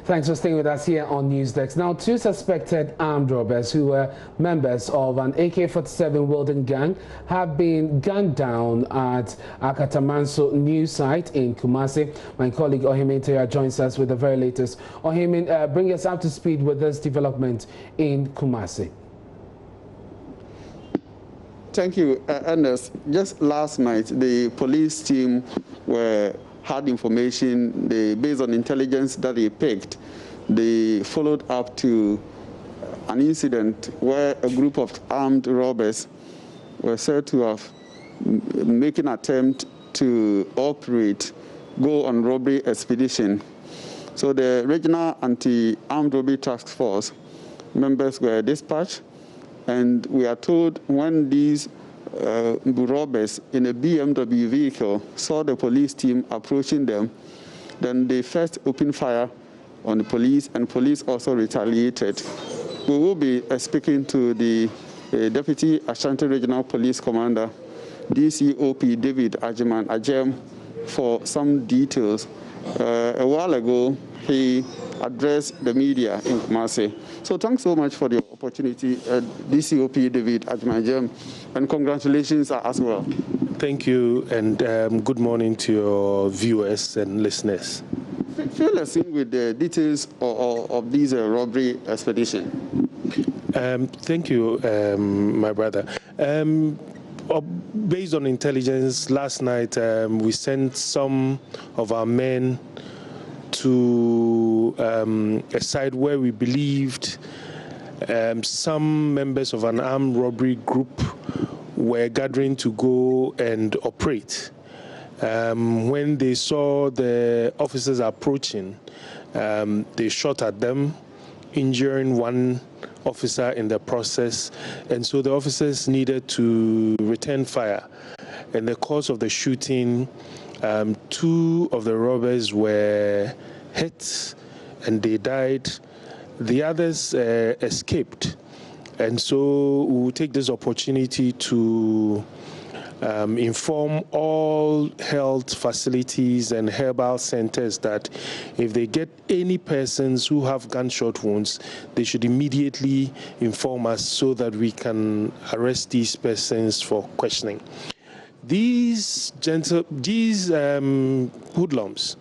Thanks for staying with us here on Newsdesk. Now, two suspected armed robbers who were members of an AK-47 wielding gang have been gunned down at Atasamanso news site in Kumasi. My colleague Ohemin Teya joins us with the very latest. Ohemin, bring us up to speed with this development in Kumasi. Thank you, Ernest. Just last night, the police team had information based on intelligence that they picked. They followed up to an incident where a group of armed robbers were said to have made an attempt to go on robbery expedition. So the regional anti-armed robbery task force members were dispatched, and we are told when these robbers in a BMW vehicle saw the police team approaching them, then they first opened fire on the police, and police also retaliated. We will be speaking to the Deputy Ashanti Regional Police Commander, DCOP David Ajem, for some details. A while ago, he addressed the media in Kumasi. So thanks so much for the opportunity, DCOP David Ajem, and congratulations as well. Thank you, and good morning to your viewers and listeners. Fill us in with the details of this robbery expedition. Thank you, my brother. Based on intelligence, last night we sent some of our men to a site where we believed some members of an armed robbery group were gathering to go and operate. When they saw the officers approaching, they shot at them, injuring one officer in the process, and so the officers needed to return fire. In the course of the shooting, two of the robbers were hit and they died. The others escaped, and so we will take this opportunity to inform all health facilities and herbal centers that if they get any persons who have gunshot wounds, they should immediately inform us so that we can arrest these persons for questioning. These hoodlums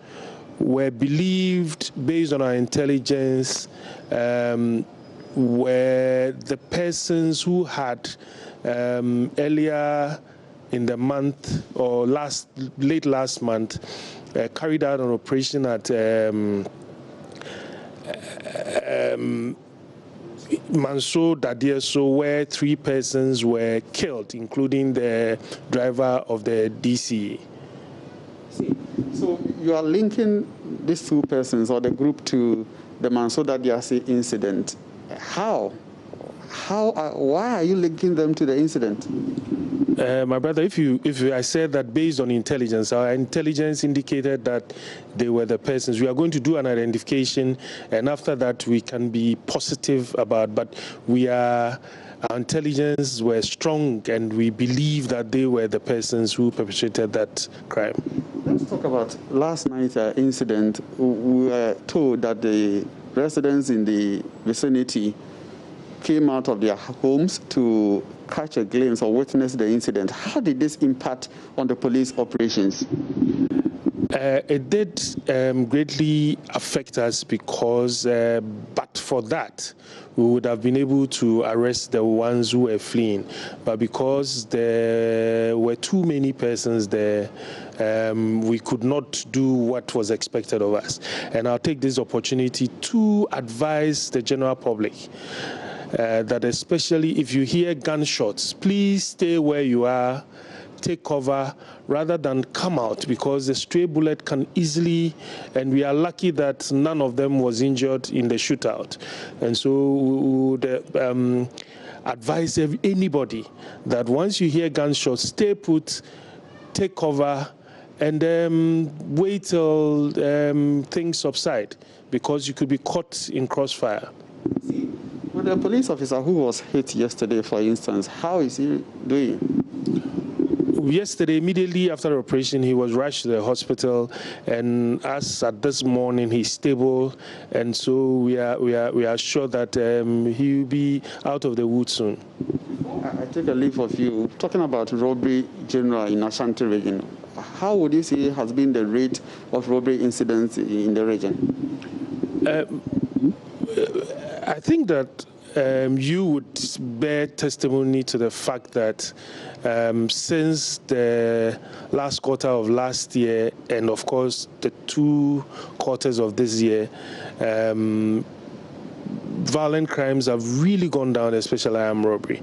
were believed, based on our intelligence, were the persons who had earlier in the month or late last month carried out an operation at Manso Dadieso, where 3 persons were killed, including the driver of the DC. So you are linking these 2 persons or the group to the Manso Dadieso incident. Why are you linking them to the incident? My brother, if I said that based on intelligence, our intelligence indicated that they were the persons. We are going to do an identification, and after that we can be positive about. But our intelligence were strong, and we believe that they were the persons who perpetrated that crime. Let's talk about last night's incident. We were told that the residents in the vicinity came out of their homes to catch a glimpse or witness the incident. How did this impact on the police operations? It did greatly affect us because, but for that, we would have been able to arrest the ones who were fleeing. But because there were too many persons there, we could not do what was expected of us. And I'll take this opportunity to advise the general public that especially if you hear gunshots, please stay where you are, take cover, rather than come out, because the stray bullet can easily, and we are lucky that none of them was injured in the shootout. And so we would advise anybody that once you hear gunshots, stay put, take cover, and wait till things subside, because you could be caught in crossfire. With the police officer who was hit yesterday, for instance, how is he doing? yesterday, immediately after the operation, he was rushed to the hospital, and as at this morning, he's stable, and so we are sure that he will be out of the woods soon. I take a leave of you. Talking about robbery general in Ashanti region, how would you say has been the rate of robbery incidents in the region? I think that you would bear testimony to the fact that since the last quarter of last year, and of course the 2 quarters of this year, violent crimes have really gone down, especially armed robbery.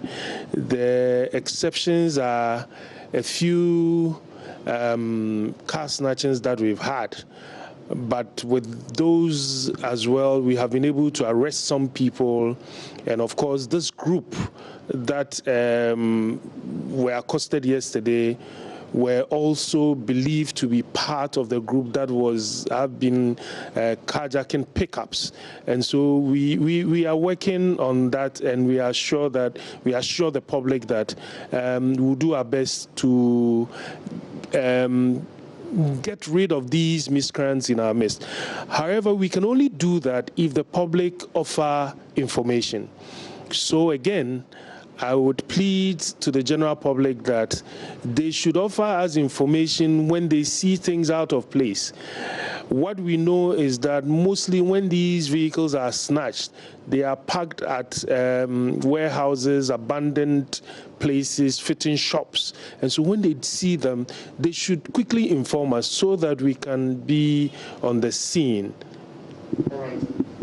The exceptions are a few car snatchings that we've had. But with those as well, we have been able to arrest some people. And of course, this group that were accosted yesterday were also believed to be part of the group that have been carjacking pickups. And so we are working on that, and we assure the public that we'll do our best to get rid of these miscreants in our midst. However, we can only do that if the public offer information. So again, I would plead to the general public that they should offer us information when they see things out of place. What we know is that mostly when these vehicles are snatched, they are parked at warehouses, abandoned places, fitting shops. And so when they see them, they should quickly inform us so that we can be on the scene. All right.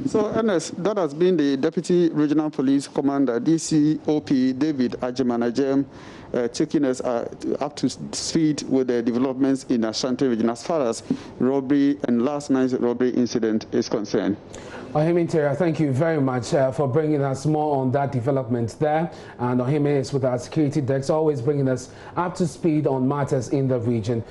So, Ernest, that has been the Deputy Regional Police Commander, DCOP David Ajemanajem, taking us up to speed with the developments in Ashanti region as far as robbery and last night's robbery incident is concerned. Ohime Interior, thank you very much for bringing us more on that development there. And Ohime is with our security desk, always bringing us up to speed on matters in the region.